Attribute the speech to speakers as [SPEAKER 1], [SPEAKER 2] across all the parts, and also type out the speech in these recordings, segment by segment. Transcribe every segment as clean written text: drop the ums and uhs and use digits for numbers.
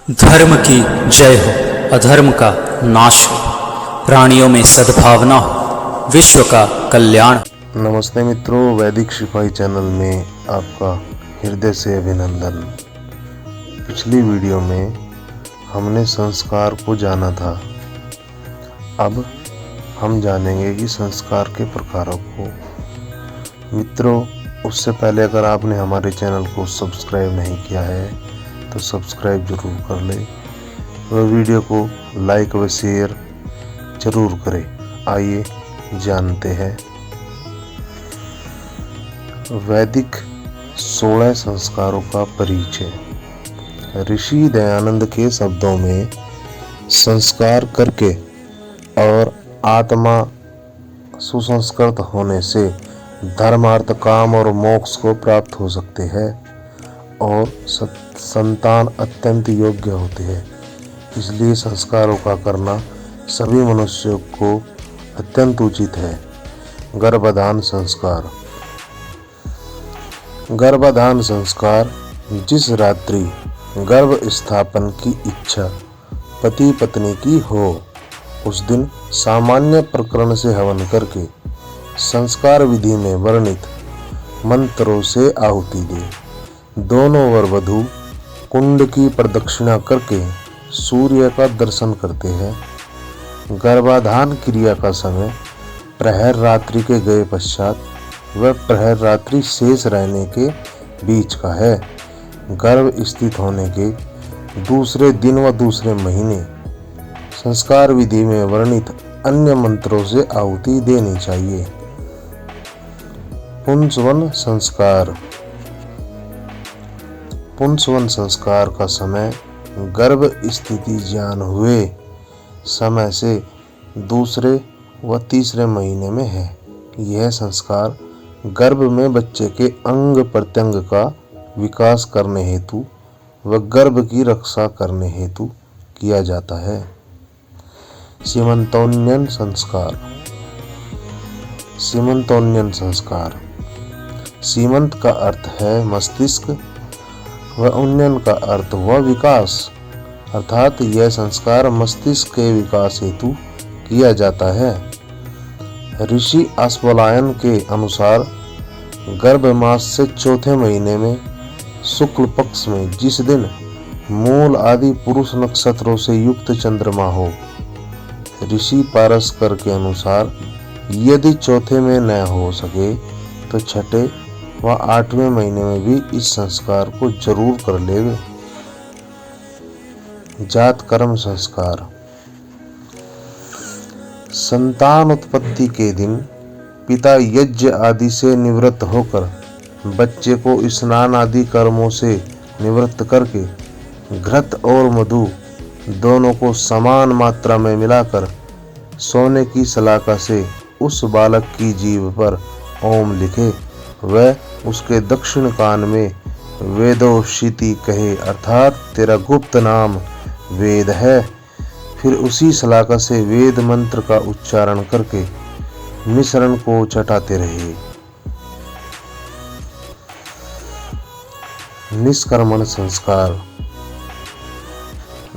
[SPEAKER 1] धर्म की जय हो, अधर्म का नाश हो, प्राणियों में सद्भावना हो, विश्व का कल्याण।
[SPEAKER 2] नमस्ते मित्रों, वैदिक सिपाही चैनल में आपका हृदय से अभिनंदन। पिछली वीडियो में हमने संस्कार को जाना था। अब हम जानेंगे कि संस्कार के प्रकारों को। मित्रों, उससे पहले अगर आपने हमारे चैनल को सब्सक्राइब नहीं किया है तो सब्सक्राइब जरूर कर ले व वीडियो को लाइक व शेयर जरूर करें। आइए जानते हैं वैदिक 16 संस्कारों का परिचय। ऋषि दयानंद के शब्दों में संस्कार करके और आत्मा सुसंस्कृत होने से धर्म, अर्थ, काम और मोक्ष को प्राप्त हो सकते हैं और संतान अत्यंत योग्य होते हैं। इसलिए संस्कारों का करना सभी मनुष्यों को अत्यंत उचित है। गर्भाधान संस्कार। गर्भाधान संस्कार जिस रात्रि गर्भ स्थापन की इच्छा पति पत्नी की हो, उस दिन सामान्य प्रकरण से हवन करके संस्कार विधि में वर्णित मंत्रों से आहुति दे। दोनों वर वधू कुंड की प्रदक्षिणा करके सूर्य का दर्शन करते हैं। गर्भाधान क्रिया का समय प्रहर रात्रि के गए पश्चात व प्रहर रात्रि शेष रहने के बीच का है। गर्भ स्थित होने के दूसरे दिन व दूसरे महीने संस्कार विधि में वर्णित अन्य मंत्रों से आहुति देनी चाहिए। पुंसवन संस्कार। पुंसवन संस्कार का समय गर्भ स्थिति ज्ञान हुए समय से दूसरे व तीसरे महीने में है। यह संस्कार गर्भ में बच्चे के अंग प्रत्यंग का विकास करने हेतु व गर्भ की रक्षा करने हेतु किया जाता है। सीमंतोन्नयन संस्कार। सीमंतोन्नयन संस्कार। सीमंत का अर्थ है मस्तिष्क व उन्नयन का अर्थ हुआ विकास, अर्थात यह संस्कार मस्तिष्क के विकास हेतु किया जाता है। ऋषि अश्वलायन के अनुसार गर्भ मास से चौथे महीने में शुक्ल पक्ष में जिस दिन मूल आदि पुरुष नक्षत्रों से युक्त चंद्रमा हो, ऋषि पारस्कर के अनुसार यदि चौथे में न हो सके तो छठे व 8वें महीने में भी इस संस्कार को जरूर कर लेवे। जात कर्म संस्कार। संतान उत्पत्ति के दिन पिता यज्ञ आदि से निवृत्त होकर बच्चे को स्नान आदि कर्मों से निवृत्त करके घृत और मधु दोनों को समान मात्रा में मिलाकर सोने की सलाखा से उस बालक की जीभ पर ओम लिखे वह उसके दक्षिण कान में वेदोशिति कहे, अर्थात तेरा गुप्त नाम वेद है। फिर उसी सलाखा से वेद मंत्र का उच्चारण करके मिश्रण को चटाते रहे। निष्कर्मण संस्कार।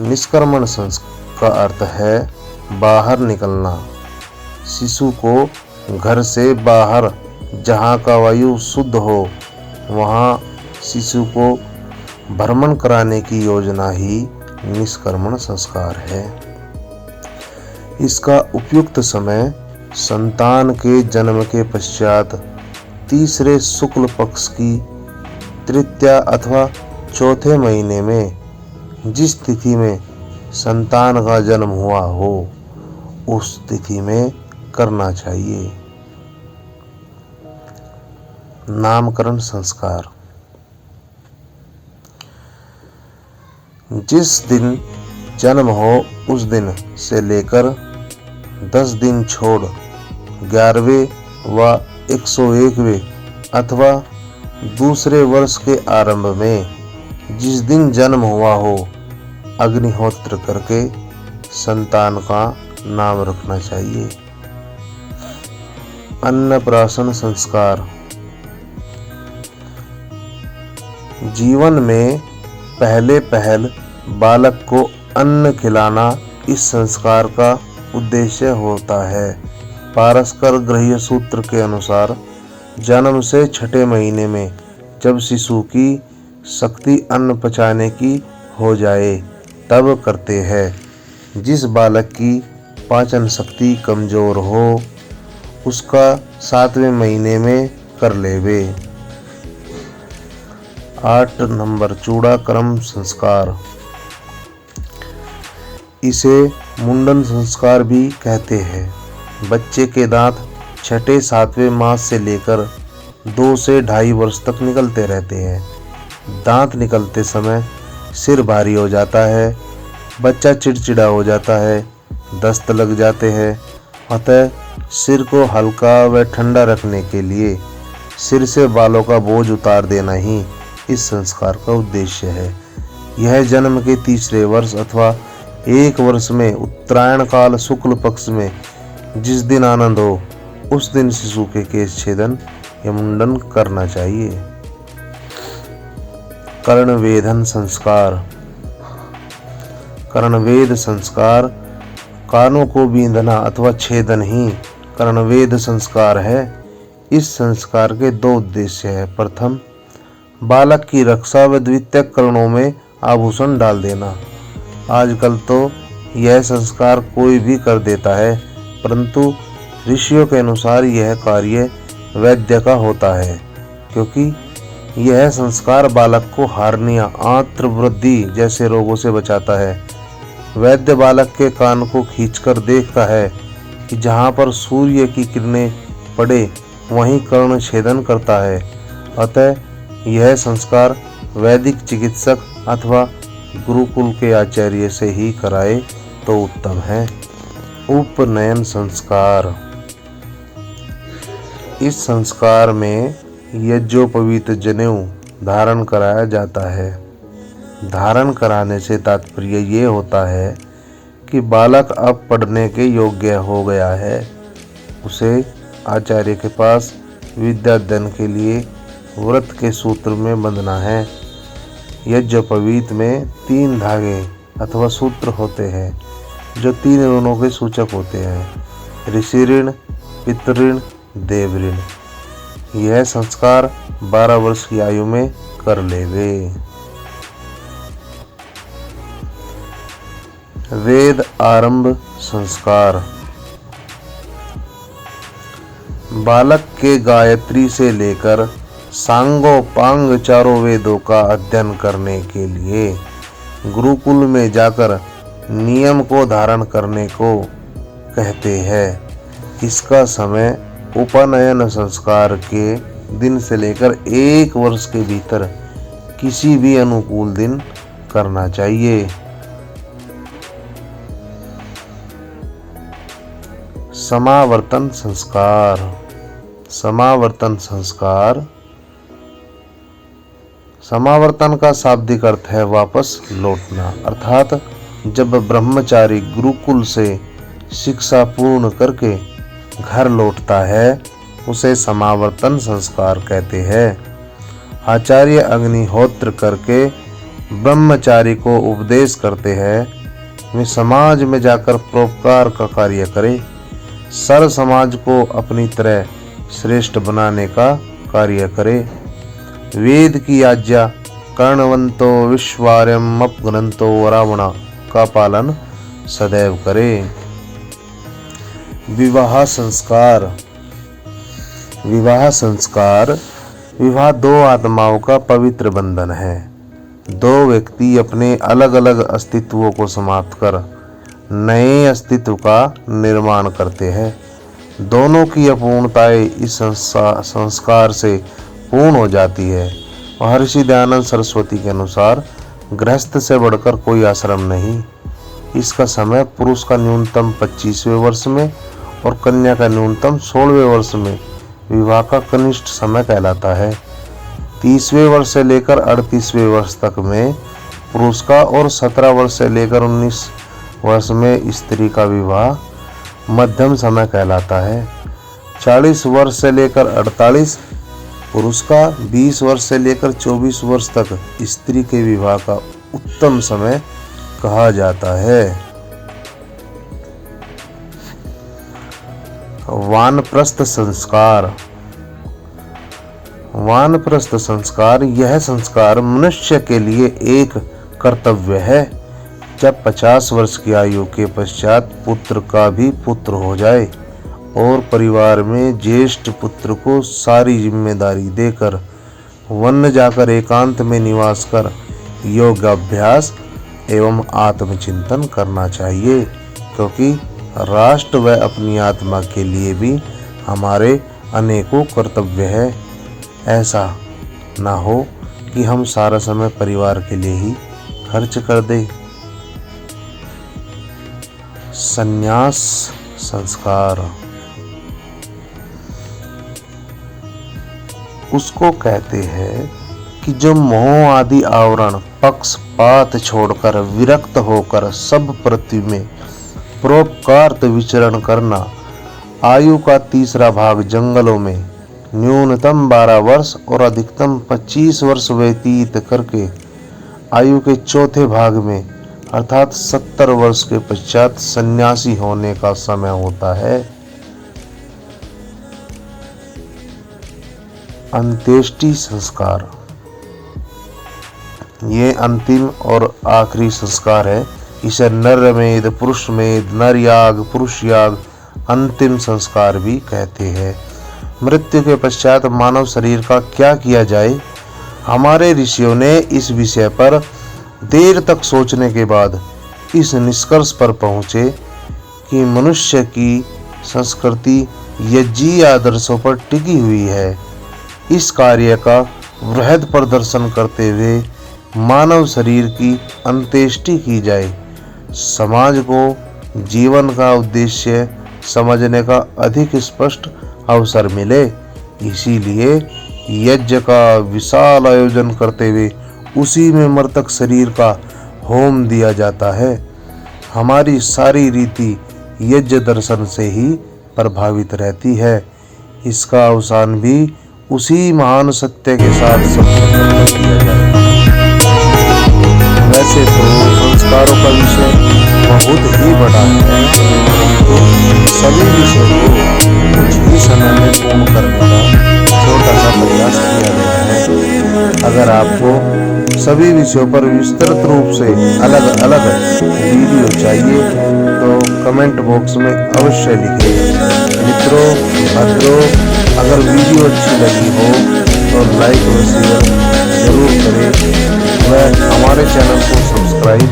[SPEAKER 2] निष्कर्मण संस्कार का अर्थ है बाहर निकलना। शिशु को घर से बाहर जहाँ का वायु शुद्ध हो वहाँ शिशु को भ्रमण कराने की योजना ही निष्कर्मण संस्कार है। इसका उपयुक्त समय संतान के जन्म के पश्चात तीसरे शुक्ल पक्ष की तृतीया अथवा चौथे महीने में जिस तिथि में संतान का जन्म हुआ हो उस तिथि में करना चाहिए। नामकरण संस्कार। जिस दिन जन्म हो उस दिन से लेकर 10 दिन छोड़ 11वें व 101वें अथवा दूसरे वर्ष के आरंभ में जिस दिन जन्म हुआ हो अग्निहोत्र करके संतान का नाम रखना चाहिए। अन्नप्राशन संस्कार। जीवन में पहले बालक को अन्न खिलाना इस संस्कार का उद्देश्य होता है। पारस्कर गृह्य सूत्र के अनुसार जन्म से 6ठे महीने में जब शिशु की शक्ति अन्न पचाने की हो जाए तब करते हैं। जिस बालक की पाचन शक्ति कमजोर हो उसका 7वें महीने में कर लेवे। 8 नंबर चूड़ाक्रम संस्कार, इसे मुंडन संस्कार भी कहते हैं। बच्चे के दांत 6ठे-7वें मास से लेकर 2 से 2.5 वर्ष तक निकलते रहते हैं। दांत निकलते समय सिर भारी हो जाता है, बच्चा चिड़चिड़ा हो जाता है, दस्त लग जाते हैं। अतः सिर को हल्का व ठंडा रखने के लिए सिर से बालों का बोझ उतार देना ही इस संस्कार का उद्देश्य है। यह जन्म के 3रे वर्ष अथवा 1 वर्ष में उत्तरायण काल शुक्ल पक्ष में जिस दिन आनंद हो उस दिन शिशु के केश छेदन या मुंडन करना चाहिए। कर्णवेधन संस्कार, कर्णवेद संस्कार कानों को बींधना अथवा छेदन ही कर्णवेद संस्कार है। इस संस्कार के 2 उद्देश्य है। प्रथम, बालक की रक्षा व द्वितीय कर्णों में आभूषण डाल देना। आजकल तो यह संस्कार कोई भी कर देता है, परंतु ऋषियों के अनुसार यह कार्य वैद्य का होता है, क्योंकि यह संस्कार बालक को हार्निया, आंत्र वृद्धि जैसे रोगों से बचाता है। वैद्य बालक के कान को खींचकर देखता है कि जहाँ पर सूर्य की किरणें पड़े वहीं कर्ण छेदन करता है। अतः यह संस्कार वैदिक चिकित्सक अथवा गुरुकुल के आचार्य से ही कराए तो उत्तम है। उपनयन संस्कार, इस संस्कार में यज्ञोपवीत जनेऊ धारण कराया जाता है। धारण कराने से तात्पर्य ये होता है कि बालक अब पढ़ने के योग्य हो गया है। उसे आचार्य के पास विद्याध्ययन के लिए व्रत के सूत्र में बंधना है। यज्ञोपवीत में 3 धागे अथवा सूत्र होते हैं जो 3 ऋणों के सूचक होते हैं: ऋषि ऋण, पितृऋण, देव ऋण। यह संस्कार 12 वर्ष की आयु में कर लेवे। वेद आरंभ संस्कार, बालक के गायत्री से लेकर सांगोपांग चारों वेदों का अध्ययन करने के लिए गुरुकुल में जाकर नियम को धारण करने को कहते हैं। इसका समय उपनयन संस्कार के दिन से लेकर 1 वर्ष के भीतर किसी भी अनुकूल दिन करना चाहिए। समावर्तन संस्कार, समावर्तन संस्कार, समावर्तन का शाब्दिक अर्थ है वापस लौटना। अर्थात जब ब्रह्मचारी गुरुकुल से शिक्षा पूर्ण करके घर लौटता है उसे समावर्तन संस्कार कहते हैं। आचार्य अग्निहोत्र करके ब्रह्मचारी को उपदेश करते हैं वे समाज में जाकर परोपकार का कार्य करे, सर्व समाज को अपनी तरह श्रेष्ठ बनाने का कार्य करे। वेद की आज्ञा कर्णवंतो विश्वार्यम अपग्रंथो रावणा का पालन सदैव करे। विवाह संस्कार, विवाह संस्कार, विवाह 2 आत्माओं का पवित्र बंधन है। 2 व्यक्ति अपने अलग अलग अस्तित्वों को समाप्त कर नए अस्तित्व का निर्माण करते हैं। दोनों की अपूर्णताएं इस संस्कार से पूर्ण हो जाती है। महर्षि दयानंद सरस्वती के अनुसार गृहस्थ से बढ़कर कोई आश्रम नहीं। इसका समय पुरुष का न्यूनतम 25वें वर्ष में और कन्या का न्यूनतम 16वें वर्ष में विवाह का कनिष्ठ समय कहलाता है। 30वें वर्ष से लेकर 38वें वर्ष तक में पुरुष का और 17 वर्ष से लेकर 19 वर्ष में स्त्री का विवाह मध्यम समय कहलाता है। 40 वर्ष से लेकर 48 पुरुष का, 20 वर्ष से लेकर 24 वर्ष तक स्त्री के विवाह का उत्तम समय कहा जाता है। वानप्रस्थ संस्कार। वानप्रस्थ संस्कार यह संस्कार मनुष्य के लिए एक कर्तव्य है। जब 50 वर्ष की आयु के पश्चात पुत्र का भी पुत्र हो जाए और परिवार में ज्येष्ठ पुत्र को सारी जिम्मेदारी देकर वन जाकर एकांत में निवास कर योगाभ्यास एवं आत्मचिंतन करना चाहिए, क्योंकि राष्ट्र व अपनी आत्मा के लिए भी हमारे अनेकों कर्तव्य है। ऐसा ना हो कि हम सारा समय परिवार के लिए ही खर्च कर दें। संन्यास संस्कार उसको कहते हैं कि जो मोह आदि आवरण पक्षपात छोड़कर विरक्त होकर सब पृथ्वी में परोपकार्थ विचरण करना, आयु का तीसरा भाग जंगलों में न्यूनतम 12 वर्ष और अधिकतम 25 वर्ष व्यतीत करके आयु के चौथे भाग में अर्थात 70 वर्ष के पश्चात सन्यासी होने का समय होता है। अंत्येष्टि संस्कार ये अंतिम और आखिरी संस्कार है। इसे नरमेध, पुरुषमेध, नरयाग, पुरुष याग, अंतिम संस्कार भी कहते हैं। मृत्यु के पश्चात मानव शरीर का क्या किया जाए? हमारे ऋषियों ने इस विषय पर देर तक सोचने के बाद इस निष्कर्ष पर पहुँचे कि मनुष्य की संस्कृति यज्ञीय आदर्शों पर टिकी हुई है। इस कार्य का वृहद प्रदर्शन करते हुए मानव शरीर की अंत्येष्टि की जाए। समाज को जीवन का उद्देश्य समझने का अधिक स्पष्ट अवसर मिले, इसीलिए यज्ञ का विशाल आयोजन करते हुए उसी में मृतक शरीर का होम दिया जाता है। हमारी सारी रीति यज्ञ दर्शन से ही प्रभावित रहती है। इसका अवसान भी उसी महान सत्य के साथ संपन्न कर दिया जाए। वैसे तो संस्कारों का विषय बहुत ही बड़ा है, तो सभी विषयों को कुछ ही समय में पूर्ण करने का छोटा सा प्रयास किया गया है। अगर आपको सभी विषयों पर विस्तृत रूप से अलग अलग वीडियो चाहिए तो कमेंट बॉक्स में अवश्य लिखें। मित्रों, अगर वीडियो अच्छी लगी हो तो लाइक और शेयर जरूर करें व हमारे चैनल को सब्सक्राइब